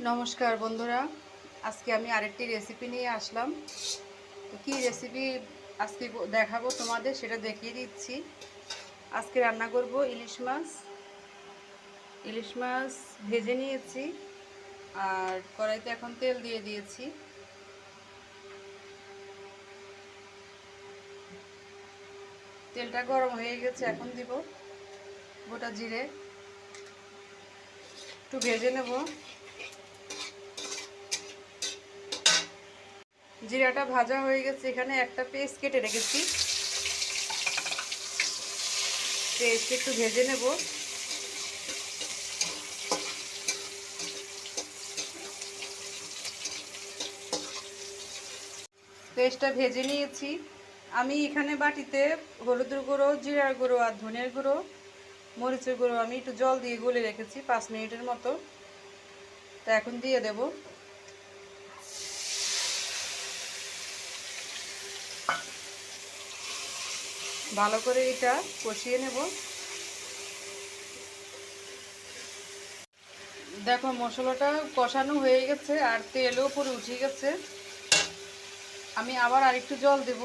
নমস্কার বন্ধুরা, আজকে আমি আরেকটি রেসিপি নিয়ে আসলাম। তো কী রেসিপি আজকে দেখাবো তোমাদের সেটা দেখিয়ে দিচ্ছি। আজকে রান্না করব ইলিশ মাছ। ইলিশ মাছ ভেজে নিয়েছি আর কড়াইতে এখন তেল দিয়ে দিয়েছি। তেলটা গরম হয়ে গেছে, এখন দিব গোটা জিরে, একটু ভেজে নেব। জিরাটা ভাজা হয়ে গেছে, এখানে একটা পেস্ট কেটে রেখেছি, পেস্ট একটু ভেজে নেব। পেস্টটা ভেজে নিয়েছি। আমি এখানে বাটিতে হলুদের গুঁড়ো, জিরার গুঁড়ো আর ধনের গুঁড়ো, মরিচের গুঁড়ো আমি একটু জল দিয়ে গুলে রেখেছি 5 মিনিটের মতো। তা এখন দিয়ে দেব। ভালো করে এটা কষিয়ে নেব। দেখো মশলাটা কষানো হয়ে গেছে আর তেলও উপরে উঠে গেছে। আমি আবার আরেকটু জল দেব।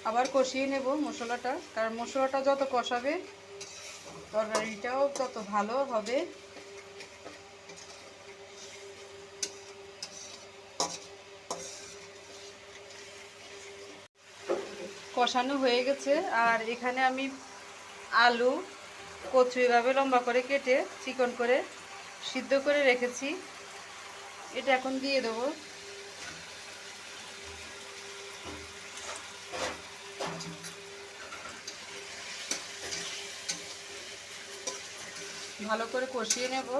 আবার কষিয়ে নেব মশলাটা, কারণ মশলাটা যত কষাবে তরকারিটাও তত ভালো হবে। কষানো হয়ে গেছে আর এখানে আমি আলু, কচু এভাবে লম্বা করে কেটে চিকন করে সিদ্ধ করে রেখেছি, এটা এখন দিয়ে দেবো। ভালো করে কষিয়ে নেব।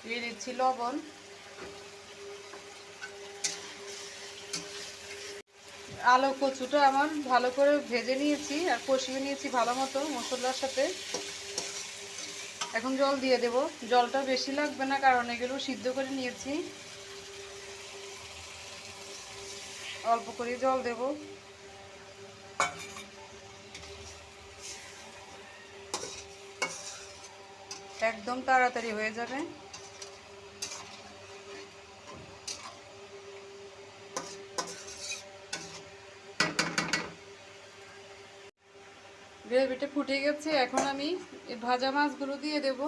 দিয়ে দিচ্ছি লবণ। আলু কচুটা আমার ভালো করে ভেজে নিয়েছি আর কষিয়ে নিয়েছি ভালো মতো মশলার সাথে। এখন জল দিয়ে দেব। জলটা বেশি লাগবে না, কারণ এগুলো সিদ্ধ করে নিয়েছি। অল্প করে জল দেব। একদম তাড়াতাড়ি হয়ে যাবে। গ্রেভিটা ফুটে গেছে, এখন আমি এই ভাজা মাছগুলো দিয়ে দেব।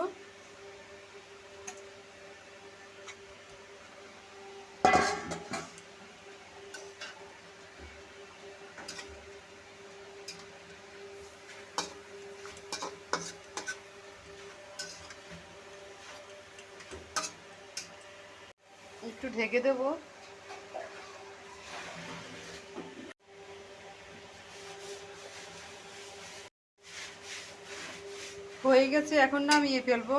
একটু ঢেকে দেব। হয়ে গেছে, এখন নামিয়ে ফেলবো।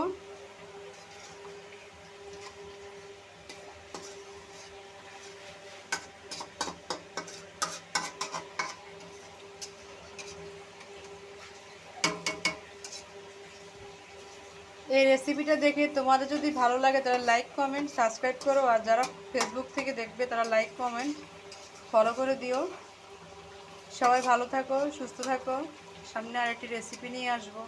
এই রেসিপিটা দেখে তোমাদের যদি ভালো লাগে তাহলে লাইক, কমেন্ট, সাবস্ক্রাইব করো। আর যারা ফেসবুক থেকে দেখবে তারা লাইক, কমেন্ট, ফলো করে দিও। সবাই ভালো থাকো, সুস্থ থাকো। সামনে আরেকটি রেসিপি নিয়ে আসবো।